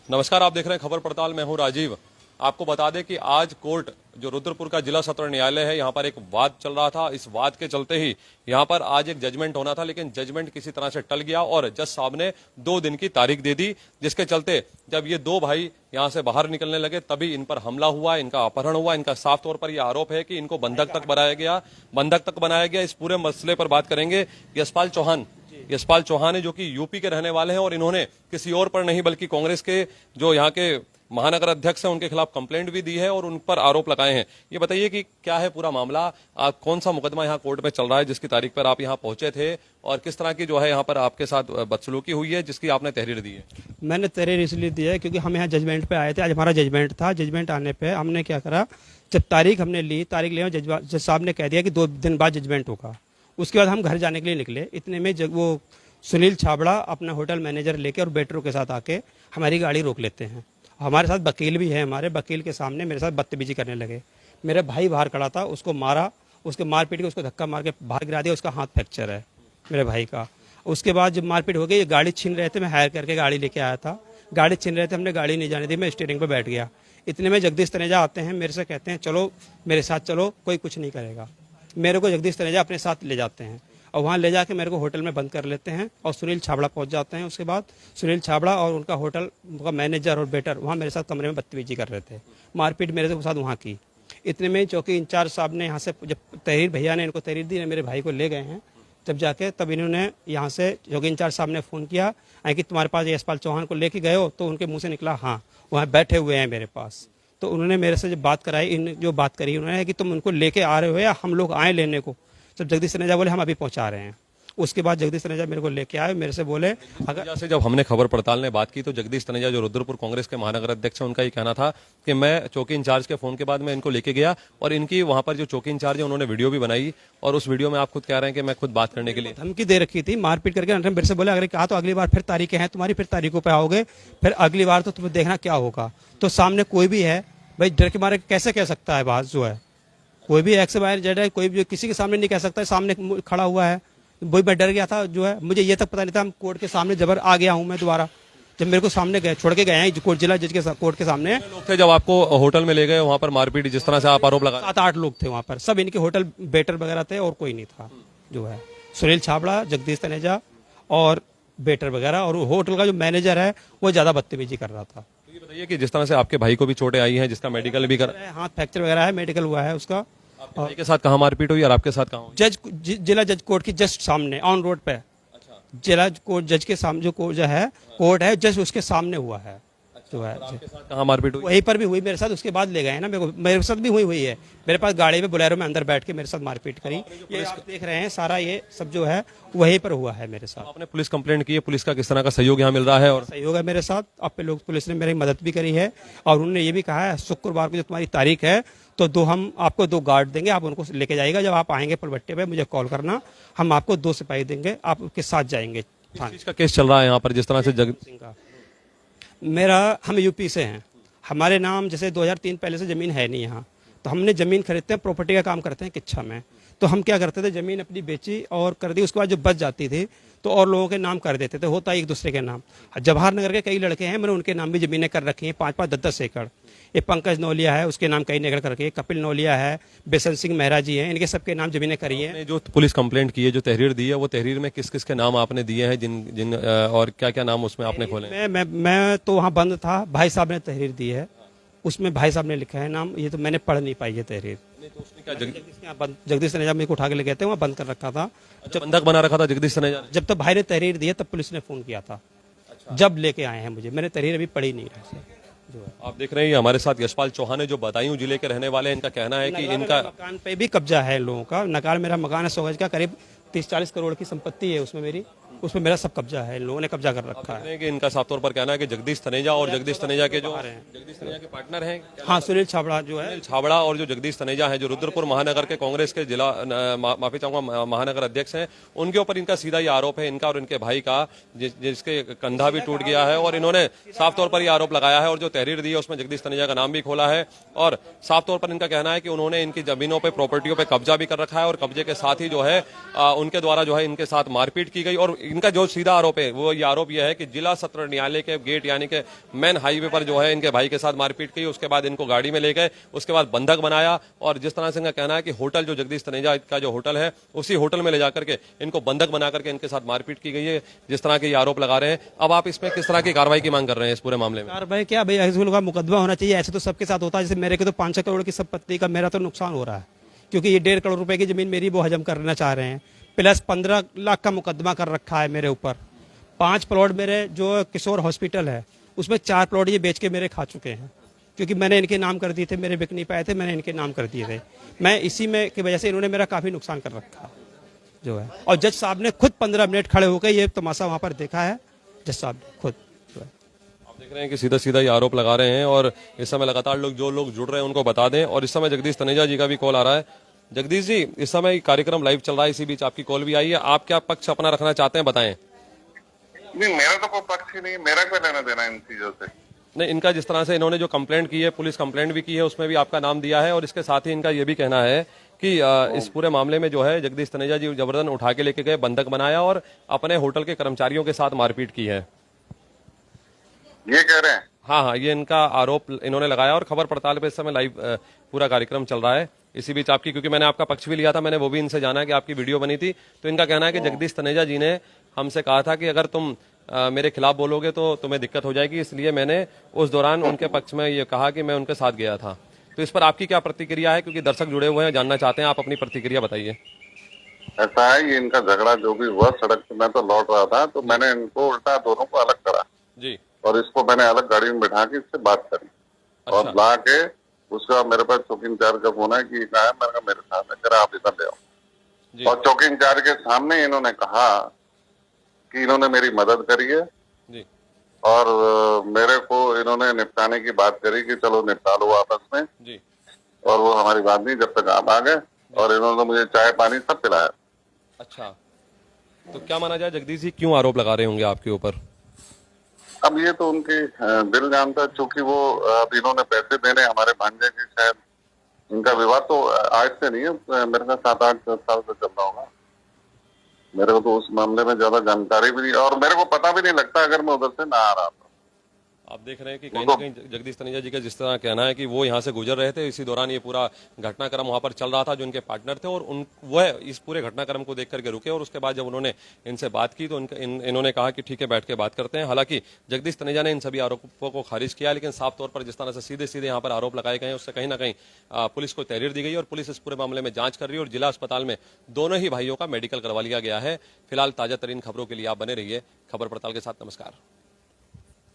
नमस्कार, आप देख रहे हैं खबर पड़ताल। मैं हूं राजीव। आपको बता दें कि आज कोर्ट जो रुद्रपुर का जिला सत्र न्यायालय है, यहां पर एक वाद चल रहा था। इस वाद के चलते ही यहां पर आज एक जजमेंट होना था, लेकिन जजमेंट किसी तरह से टल गया और जज साहब ने 2 दिन की तारीख दे दी, जिसके चलते जब ये 2 भाई यहां से बाहर निकलने लगे तभी इन पर हमला हुआ, इनका अपहरण हुआ। इनका साफ तौर पर यह आरोप है कि इनको बंधक तक बनाया गया। इस पूरे मसले पर बात करेंगे यशपाल चौहान है, जो कि यूपी के रहने वाले हैं और इन्होंने किसी और पर नहीं बल्कि कांग्रेस के जो यहाँ के महानगर अध्यक्ष हैं उनके खिलाफ कंप्लेंट भी दी है और उन पर आरोप लगाए हैं। ये बताइए कि क्या है पूरा मामला, कौन सा मुकदमा यहाँ कोर्ट में चल रहा है जिसकी तारीख पर आप यहाँ पहुंचे थे, और किस तरह की जो है यहाँ पर आपके साथ बदसलूकी हुई है जिसकी आपने तहरीर दी है? मैंने तहरीर इसलिए दी है क्योंकि हम यहाँ जजमेंट पे आए थे। आज हमारा जजमेंट था। जजमेंट आने पे हमने क्या करा, जब तारीख ले जज साहब ने कह दिया कि 2 दिन बाद जजमेंट होगा। उसके बाद हम घर जाने के लिए निकले। इतने में वो सुनील छाबड़ा अपना होटल मैनेजर लेके और बेटरों के साथ आके हमारी गाड़ी रोक लेते हैं। हमारे साथ वकील भी है, हमारे वकील के सामने मेरे साथ बदतमीजी करने लगे। मेरे भाई बाहर खड़ा था, उसको मारा, उसके मारपीट के उसको धक्का मार के बाहर गिरा दिया। उसका हाथ फ्रैक्चर है मेरे भाई का। उसके बाद जब मारपीट हो गई, ये गाड़ी छीन रहे थे। मैं हायर करके गाड़ी लेके आया था, गाड़ी छीन रहे थे, हमने गाड़ी नहीं जाने दी। मैं स्टीयरिंग पर बैठ गया। इतने में जगदीश तनेजा आते हैं, मेरे से कहते हैं चलो मेरे साथ चलो, कोई कुछ नहीं करेगा। मेरे को जगदीश तनेजा अपने साथ ले जाते हैं और वहाँ ले जाके मेरे को होटल में बंद कर लेते हैं और सुनील छाबड़ा पहुँच जाते हैं। उसके बाद सुनील छाबड़ा और उनका होटल का मैनेजर और बेटर वहाँ मेरे साथ कमरे में बदतमीजी कर रहे थे। मारपीट मेरे साथ वहाँ की। इतने में चौकी इंचार्ज साहब ने यहाँ से जब तहरीर भैया ने इनको तहरीर दी, मेरे भाई को ले गए हैं, जब जाके तब इन्होंने यहाँ से चौकी इंचार्ज साहब ने फ़ोन किया कि तुम्हारे पास यशपाल चौहान को लेके गए हो? तो उनके मुँह से निकला हाँ, वहाँ बैठे हुए हैं मेरे पास। तो उन्होंने मेरे से जब बात कराई, जो बात करी उन्होंने कि तुम उनको लेके आ रहे हो या हम लोग आए लेने को? जब जगदीश तनेजा बोले हम अभी पहुंचा रहे हैं। उसके बाद जगदीश तनेजा मेरे को लेके आए, मेरे से बोले अगर से जब हमने खबर पड़ताल ने बात की तो जगदीश तनेजा जो रुद्रपुर कांग्रेस के महानगर अध्यक्ष हैं, उनका ये कहना था कि मैं चौकी इंचार्ज के फोन के बाद मैं इनको लेके गया और इनकी वहां पर जो चौकी इंचार्ज है उन्होंने वीडियो भी बनाई और उस वीडियो में आप खुद कह रहे हैं कि मैं खुद बात करने के लिए धमकी दे रखी थी, मारपीट करके मेरे से बोले अगर कहा तो अगली बार फिर तारीखें हैं तुम्हारी, फिर तारीखों पर आओगे, फिर अगली बार तो तुम्हें देखना क्या होगा। तो सामने कोई भी है भाई, डर के मारे कैसे कह सकता है बात? जो है कोई भी एक्स वाई जेड है, कोई भी किसी के सामने नहीं कह सकता है। सामने खड़ा हुआ है, वही मैं डर गया था। जो है मुझे ये तक पता नहीं था हम कोर्ट के सामने जबर आ गया हूँ मैं दोबारा। जब मेरे को सामने गए, छोड़ के गए हैं कोर्ट, जिला जज के कोर्ट के सामने। लोग थे जब आपको होटल में ले गए वहां पर मारपीट जिस तरह से आप आरोप लगा? 7-8 लोग थे वहाँ पर, सब इनके होटल बेटर वगैरह थे और कोई नहीं था। जो है सुनील छाबड़ा, जगदीश तनेजा और बेटर वगैरह, और होटल का जो मैनेजर है वो ज्यादा बदतमीजी कर रहा था। ये बताइए कि जिस तरह से आपके भाई को भी चोटें आई हैं, जिसका मेडिकल भी कर, हाथ फ्रैक्चर वगैरह है, मेडिकल हुआ है उसका। आपके भाई के साथ कहाँ मारपीट हुई और आपके साथ कहाँ हुई? जिला जज कोर्ट की जस्ट सामने ऑन रोड पे। जिला कोर्ट जज के सामने जो कोर्ट जो है, कोर्ट है जस्ट उसके सामने हुआ है। जो है आपके साथ कहाँ मारपीट हुई? वहीं पर भी हुई मेरे साथ। उसके बाद ले गए हैं ना मेरे साथ भी हुई है। मेरे पास गाड़ी में बोलेरो में अंदर बैठ के मेरे साथ मारपीट करी। ये आप देख रहे हैं सारा ये सब जो है वहीं पर हुआ है मेरे साथ। आपने पुलिस कंप्लेंट की है, पुलिस का किस तरह का सहयोग यहाँ मिल रहा है? और सहयोग है मेरे साथ। आप लोग पुलिस ने मेरी मदद भी करी है और उन्होंने ये भी कहा है शुक्रवार को जो तुम्हारी तारीख है तो हम आपको 2 गार्ड देंगे, आप उनको लेके जाएगा। जब आप आएंगे पलबट्टे पे मुझे कॉल करना, हम आपको 2 सिपाही देंगे, आप उसके साथ जाएंगे। किस चीज का केस चल रहा है यहाँ पर जिस तरह से सिंह का हम यूपी से हैं। हमारे नाम जैसे 2003 पहले से ज़मीन है नहीं यहाँ, तो हमने ज़मीन खरीदते हैं, प्रॉपर्टी का काम करते हैं किच्छा में। तो हम क्या करते थे, ज़मीन अपनी बेची और कर दी। उसके बाद जो बच जाती थी तो और लोगों के नाम कर देते थे, होता एक दूसरे के नाम। जवाहर नगर के कई लड़के हैं, मैंने उनके नाम भी ज़मीनें कर रखी हैं, 5-5, 10-10 एकड़। ये पंकज नौलिया है, उसके नाम कई एकड़ कर रखी है। कपिल नौलिया है, बेसन सिंह मेहरा जी हैं, इनके सबके नाम ज़मीनें करी हैं। जो पुलिस कंप्लेंट की है, जो तहरीर दी है, वो तहरीर में किस किस के नाम आपने दिए हैं, जिन और क्या क्या नाम उसमें आपने खोले? मैं तो वहाँ बंद था, भाई साहब ने तहरीर दी है, उसमें भाई साहब ने लिखा है नाम। ये तो मैंने पढ़ नहीं पाई है तहरीर। जगदीश तनेजा मेरे को उठा के ले गए थे, वहाँ बंद कर रखा था। जब बंधक बना रखा था जगदीश तनेजा? जब तक भाई ने तहरीर दी है तब पुलिस ने फोन किया था। जब लेके आए हैं मुझे, मैंने तहरीर अभी पढ़ी नहीं है। आप देख रहे हैं हमारे साथ यशपाल चौहान है, जो बदायूं जिले के रहने वाले हैं। इनका कहना है कि इनका मकान पे भी कब्जा है लोगों का। नकार मेरा मकान है 100 गज का, करीब 30-40 करोड़ की संपत्ति है उसमें मेरा सब कब्जा है, लोगों ने कब्जा कर रखा है। कि इनका साफ तौर पर कहना है कि जगदीश तनेजा और जगदीश तनेजा के जो जगदीश तनेजा के पार्टनर हैं, हाँ सुनील छाबड़ा जो है, छाबड़ा और जो जगदीश तनेजा है, जो रुद्रपुर महानगर के कांग्रेस के जिला माफी चाहूंगा महानगर अध्यक्ष हैं, उनके ऊपर इनका सीधा ही आरोप है, इनका और इनके भाई का, जिसके कंधा भी टूट गया है। और इन्होंने साफ तौर पर यह आरोप लगाया है और जो तहरीर दी है उसमें जगदीश तनेजा का नाम भी खोला है। और साफ तौर पर इनका कहना है कि उन्होंने इनकी जमीनों पर, प्रॉपर्टियों पर कब्जा भी कर रखा है और कब्जे के साथ ही जो है उनके द्वारा जो है इनके साथ मारपीट की गई। और इनका जो सीधा आरोप है वो ये आरोप यह है कि जिला सत्र न्यायालय के गेट यानी कि मेन हाईवे पर जो है इनके भाई के साथ मारपीट की, उसके बाद इनको गाड़ी में ले गए, उसके बाद बंधक बनाया और जिस तरह से इनका कहना है कि होटल जो जगदीश तनेजा का जो होटल है उसी होटल में ले जाकर के इनको बंधक बना करके इनके साथ मारपीट की गई है, जिस तरह के ये आरोप लगा रहे हैं। अब आप इसमें किस तरह की कार्रवाई की मांग कर रहे हैं इस पूरे मामले में? कार्रवाई क्या भाई, ऐसे का मुकदमा होना चाहिए। ऐसे तो सबके साथ होता है, जैसे मेरे को तो 5-6 करोड़ की संपत्ति का मेरा तो नुकसान हो रहा है क्योंकि ये 1.5 करोड़ रुपए की जमीन मेरी वो हजम करना चाह रहे हैं, प्लस 15 लाख का मुकदमा कर रखा है मेरे ऊपर। 5 प्लॉट मेरे जो किशोर हॉस्पिटल है उसमें 4 प्लॉट ये बेच के मेरे खा चुके हैं क्योंकि मैंने इनके नाम कर दिए थे, मेरे बिक नहीं पाए थे, मैंने इनके नाम कर दिए थे। मैं इसी में की वजह से इन्होंने मेरा काफ़ी नुकसान कर रखा जो है। और जज साहब ने खुद 15 मिनट खड़े होकर ये तमाशा वहाँ पर देखा है, जज साहब ने खुद। आप देख रहे हैं कि सीधा सीधा ये आरोप लगा रहे हैं और इस समय लगातार जो लोग जुड़ रहे हैं उनको बता दें। और इस समय जगदीश तनेजा जी का भी कॉल आ रहा है। जगदीश जी, इस समय कार्यक्रम लाइव चल रहा है, इसी बीच आपकी कॉल भी आई है। आप क्या पक्ष अपना रखना चाहते हैं, बताएं। नहीं, मेरा तो कोई पक्ष ही नहीं, मेरा क्या लेना देना इन चीजों से। नहीं, इनका जिस तरह से इन्होंने जो कंप्लेंट की है, पुलिस कंप्लेंट भी की है, उसमें भी आपका नाम दिया है और इसके साथ ही इनका ये भी कहना है कि इस पूरे मामले में जो है जगदीश तनेजा जी जबरदस्ती उठा के लेके गए, बंधक बनाया और अपने होटल के कर्मचारियों के साथ मारपीट की है। ये कह रहे हैं? हाँ, ये इनका आरोप इन्होंने लगाया और खबर पड़ताल पे इस समय लाइव पूरा कार्यक्रम चल रहा है। इसी बीच आपकी, क्योंकि मैंने आपका पक्ष भी लिया था, मैंने वो भी इनसे जाना कि आपकी वीडियो बनी थी, तो इनका कहना है कि जगदीश तनेजा जी ने हमसे कहा था कि अगर तुम मेरे खिलाफ बोलोगे तो तुम्हें दिक्कत हो जाएगी, इसलिए मैंने उस दौरान उनके पक्ष में ये कहा कि मैं उनके साथ गया था। तो इस पर आपकी क्या प्रतिक्रिया है, क्योंकि दर्शक जुड़े हुए हैं, जानना चाहते हैं, आप अपनी प्रतिक्रिया बताइए। ऐसा है, ये इनका झगड़ा जो भी हुआ, सड़क पे मैं तो लौट रहा था तो मैंने इनको उल्टा दोनों को अलग करा जी, और इसको मैंने अलग गाड़ी में बैठा के इससे बात करी। अच्छा। और ला के उसका मेरे पास चौकी इंचार्ज का फोन है कि ये कहा है, मैंने कहा मेरे साथ है, करा आप इधर ले आओ। जी, और चौकी इंचार्ज के सामने इन्होंने कहा कि इन्होंने मेरी मदद करी है जी, और मेरे को इन्होंने निपटाने की बात करी कि चलो निपटा लो आपस में, जी। और वो हमारी बात नहीं, जब तक आप आ गए। और इन्होंने मुझे चाय पानी सब पिलाया। अच्छा, तो क्या माना जाए जगदीश जी, क्यों आरोप लगा रहे होंगे आपके ऊपर? अब ये तो उनकी दिल जानता है, चूंकि वो अब इन्होंने पैसे देने हमारे भांजे के, शायद इनका विवाद तो आज से नहीं है, मेरे ख्याल 7-8 साल से चल रहा होगा। मेरे को तो उस मामले में ज्यादा जानकारी भी नहीं और मेरे को पता भी नहीं लगता अगर मैं उधर से ना आ रहा था। आप देख रहे हैं कि कहीं ना कहीं जगदीश तनेजा जी का जिस तरह कहना है कि वो यहाँ से गुजर रहे थे, इसी दौरान ये पूरा घटनाक्रम वहां पर चल रहा था, जो इनके पार्टनर थे और वह इस पूरे घटनाक्रम को देख करके रुके और उसके बाद जब उन्होंने इनसे बात की तो इन्होंने कहा कि ठीक है, बैठ के बात करते हैं। हालांकि जगदीश तनेजा ने इन सभी आरोपों को खारिज किया, लेकिन साफ तौर पर जिस तरह से सीधे सीधे यहाँ पर आरोप लगाए गए हैं उससे कहीं ना कहीं पुलिस को तहरीर दी गई और पुलिस इस पूरे मामले में जांच कर रही है और जिला अस्पताल में दोनों ही भाइयों का मेडिकल करवा लिया गया है। फिलहाल ताजा तरीन खबरों के लिए आप बने रहिए खबर पड़ताल के साथ। नमस्कार।